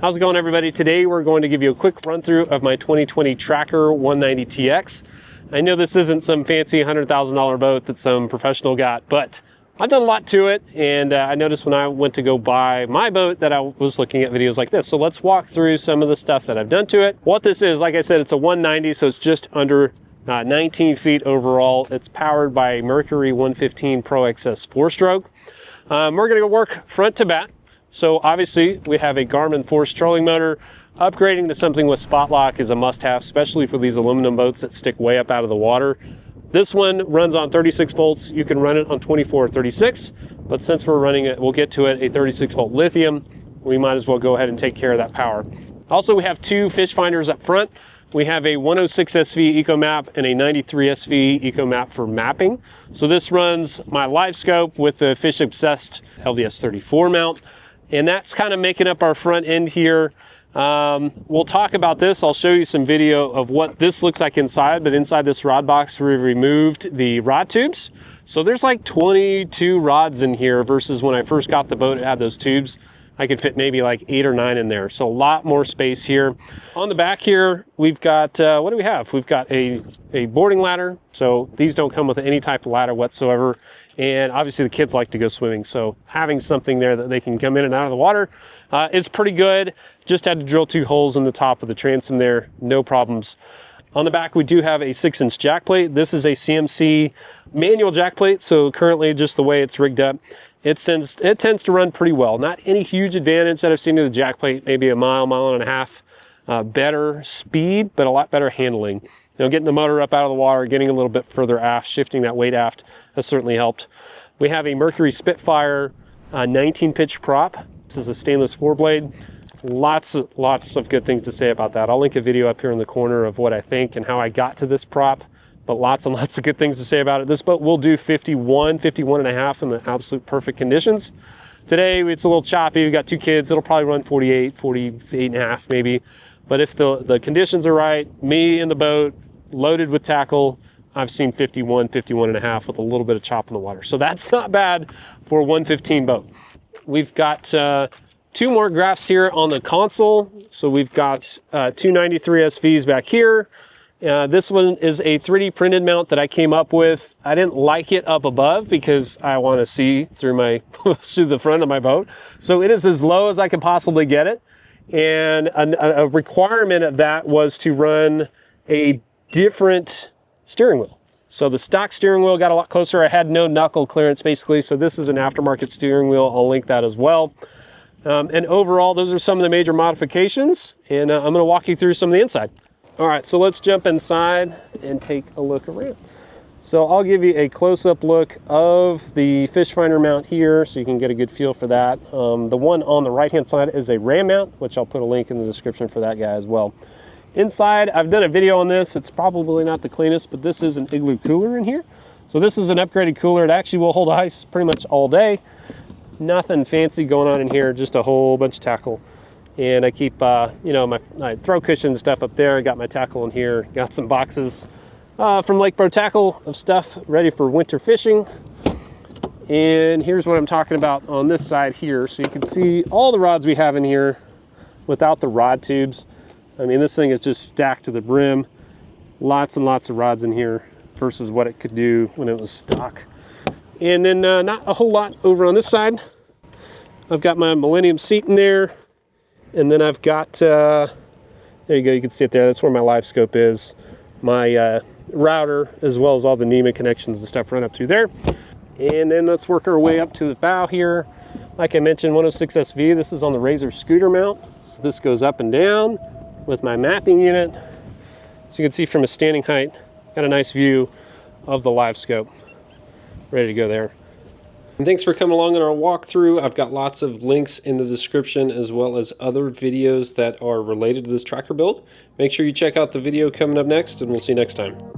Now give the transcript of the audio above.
How's it going, everybody? Today we're going to give you a quick run through of my 2020 Tracker 190TX. I know this isn't some fancy $100,000 boat that some professional got, but I've done a lot to it, and I noticed when I went to go buy my boat that I was looking at videos like this. So let's walk through some of the stuff that I've done to it. What this is, like I said, it's a 190, so it's just under 19 feet overall. It's powered by a Mercury 115 ProXS 4-stroke. We're gonna go work front to back. So obviously we have a Garmin force trolling motor. Upgrading to something with spot lock is a must-have, especially for these aluminum boats that stick way up out of the water. This one runs on 36 volts. You can run it on 24 or 36, but since we're running it, we'll get to it, a 36 volt lithium, we might as well go ahead and take care of that power. Also, we have two fish finders up front. We have a 106 SV Eco Map and a 93 SV Eco Map for mapping. So this runs my Liv Scope with the Fish Obsessed LDS 34 mount. And that's kind of making up our front end here. We'll talk about this. I'll show you some video of what this looks like inside, but inside this rod box, we removed the rod tubes. So there's like 22 rods in here versus when I first got the boat, it had those tubes. I could fit maybe like 8 or 9 in there. So a lot more space here. On the back here, we've got, what do we have? We've got a boarding ladder. So these don't come with any type of ladder whatsoever. And obviously the kids like to go swimming. So having something there that they can come in and out of the water is pretty good. Just had to drill 2 holes in the top of the transom there, no problems. On the back, we do have a 6-inch jack plate. This is a CMC manual jack plate. So currently just the way it's rigged up, it tends to run pretty well. Not any huge advantage that I've seen to the jack plate, maybe a mile and a half better speed, but a lot better handling. You know, getting the motor up out of the water, getting a little bit further aft, shifting that weight aft has certainly helped. We have a Mercury Spitfire 19 pitch prop. This is a stainless 4-blade. Lots of good things to say about that. I'll link a video up here in the corner of what I think and how I got to this prop, but lots and lots of good things to say about it. This boat will do 51 and a half in the absolute perfect conditions. Today, it's a little choppy. We've got 2 kids. It'll probably run 48 and a half maybe. But if the conditions are right, me in the boat, loaded with tackle, I've seen 51 and a half with a little bit of chop in the water. So that's not bad for a 115 boat. We've got 2 more graphs here on the console. So we've got 2 93 SVs back here. This one is a 3D printed mount that I came up with. I didn't like it up above because I want to see through through the front of my boat. So it is as low as I can possibly get it. And a requirement of that was to run a different steering wheel. So the stock steering wheel got a lot closer. I had no knuckle clearance basically. So this is an aftermarket steering wheel. I'll link that as well. And overall, those are some of the major modifications. And I'm going to walk you through some of the inside. All right, so let's jump inside and take a look around. So I'll give you a close-up look of the fish finder mount here so you can get a good feel for that. The one on the right-hand side is a ram mount, which I'll put a link in the description for that guy as well. Inside, I've done a video on this. It's probably not the cleanest, but this is an Igloo Cooler in here. So this is an upgraded cooler. It actually will hold ice pretty much all day. Nothing fancy going on in here, just a whole bunch of tackle. And I keep, you know, my throw cushion stuff up there. I got my tackle in here. Got some boxes from Lake Bro Tackle of stuff ready for winter fishing. And here's what I'm talking about on this side here. So you can see all the rods we have in here without the rod tubes. I mean, this thing is just stacked to the brim. Lots and lots of rods in here versus what it could do when it was stock. And then not a whole lot over on this side. I've got my Millennium seat in there. And then I've got, there you go, you can see it there. That's where my Liv Scope is. My router, as well as all the NEMA connections and stuff run up through there. And then let's work our way up to the bow here. Like I mentioned, 106 SV. This is on the Razor scooter mount. So this goes up and down with my mapping unit. So you can see from a standing height, got a nice view of the Liv Scope. Ready to go there. And thanks for coming along on our walkthrough. I've got lots of links in the description as well as other videos that are related to this tracker build. Make sure you check out the video coming up next, and we'll see you next time.